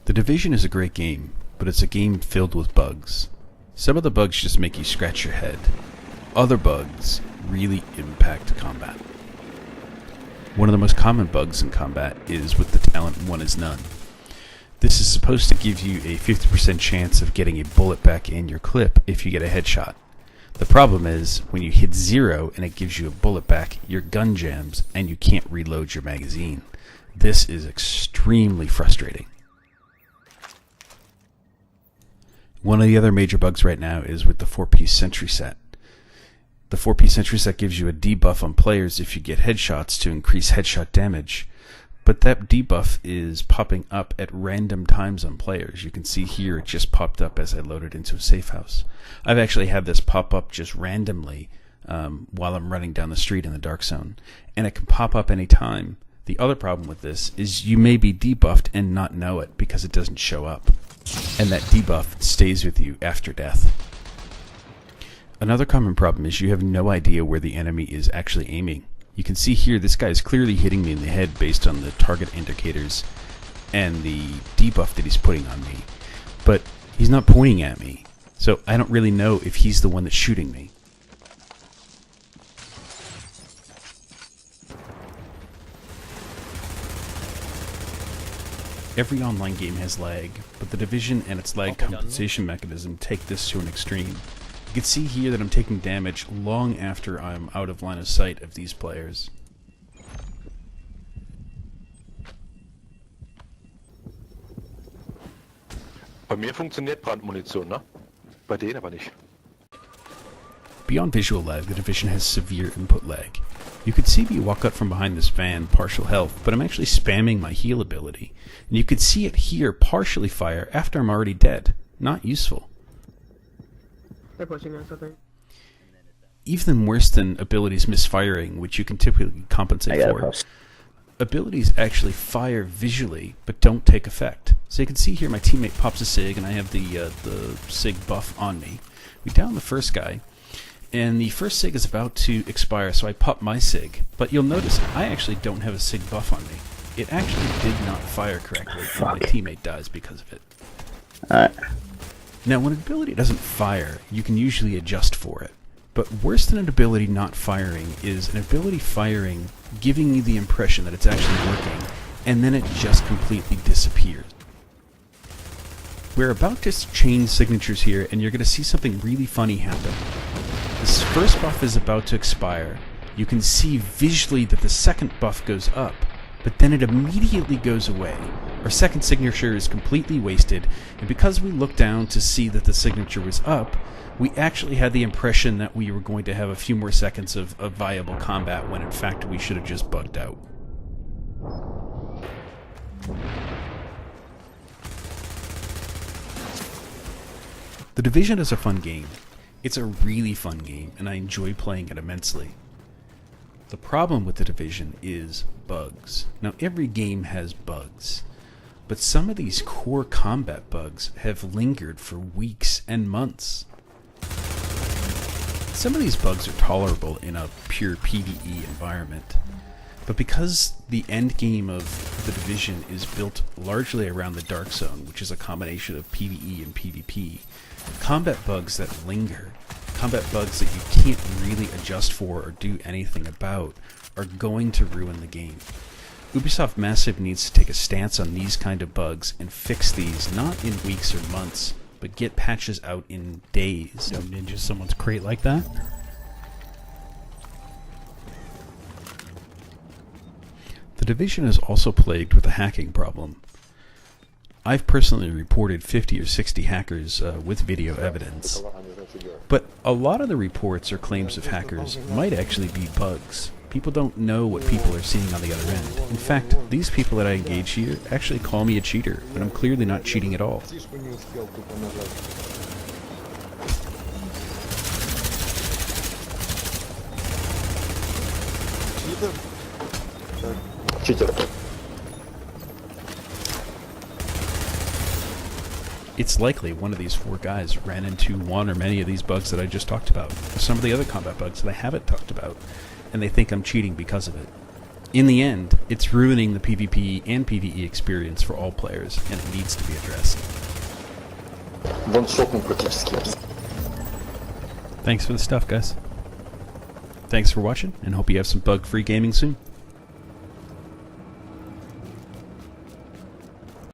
The Division is a great game, but it's a game filled with bugs. Some of the bugs just make you scratch your head. Other bugs really impact combat. One of the most common bugs in combat is with the talent One is None. This is supposed to give you a 50% chance of getting a bullet back in your clip if you get a headshot. The problem is, when you hit 0 and it gives you a bullet back, your gun jams and you can't reload your magazine. This is extremely frustrating. One of the other major bugs right now is with the 4-piece sentry set. The 4-piece sentry set gives you a debuff on players if you get headshots to increase headshot damage, but that debuff is popping up at random times on players. You can see here it just popped up as I loaded into a safe house. I've actually had this pop up just randomly while I'm running down the street in the dark zone, and it can pop up any time. The other problem with this is you may be debuffed and not know it because it doesn't show up, and that debuff stays with you after death. Another common problem is you have no idea where the enemy is actually aiming. You can see here this guy is clearly hitting me in the head based on the target indicators and the debuff that he's putting on me, but he's not pointing at me, so I don't really know if he's the one that's shooting me. Every online game has lag, but the Division and its lag compensation mechanism take this to an extreme. You can see here that I'm taking damage long after I'm out of line of sight of these players. Bei mir funktioniert Brandmunition, ne? Bei denen aber nicht. Beyond visual lag, the Division has severe input lag. You could see me walk up from behind this van, partial health, but I'm actually spamming my heal ability. And you could see it here partially fire after I'm already dead. Not useful. They're pushing us, I think. Even worse than abilities misfiring, which you can typically compensate for, abilities actually fire visually, but don't take effect. So you can see here my teammate pops a SIG, and I have the SIG buff on me. We down the first guy, and the first SIG is about to expire, so I pop my SIG. But you'll notice I actually don't have a SIG buff on me. It actually did not fire correctly, and my teammate dies because of it. Now, when an ability doesn't fire, you can usually adjust for it. But worse than an ability not firing is an ability firing, giving you the impression that it's actually working, and then it just completely disappears. We're about to change signatures here, and you're going to see something really funny happen. This first buff is about to expire. You can see visually that the second buff goes up, but then it immediately goes away. Our second signature is completely wasted, and because we looked down to see that the signature was up, we actually had the impression that we were going to have a few more seconds of viable combat when in fact we should have just bugged out. The Division is a fun game. It's a really fun game, and I enjoy playing it immensely. The problem with the Division is bugs. Now, every game has bugs, but some of these core combat bugs have lingered for weeks and months. Some of these bugs are tolerable in a pure PvE environment, but because the end game of the Division is built largely around the Dark Zone, which is a combination of PvE and PvP, combat bugs that linger, combat bugs that you can't really adjust for or do anything about, are going to ruin the game. Ubisoft Massive needs to take a stance on these kind of bugs and fix these, not in weeks or months, but get patches out in days. Don't ninja someone's crate like that. The Division is also plagued with a hacking problem. I've personally reported 50 or 60 hackers with video evidence, but a lot of the reports or claims of hackers might actually be bugs. People don't know what people are seeing on the other end. In fact, these people that I engage here actually call me a cheater, but I'm clearly not cheating at all. It's likely one of these four guys ran into one or many of these bugs that I just talked about, or some of the other combat bugs that I haven't talked about, and they think I'm cheating because of it. in the end, it's ruining the PvP and PvE experience for all players, and it needs to be addressed. Bądź szoku przeciwski. Thanks for the stuff, guys. Thanks for watching, and hope you have some bug-free gaming soon.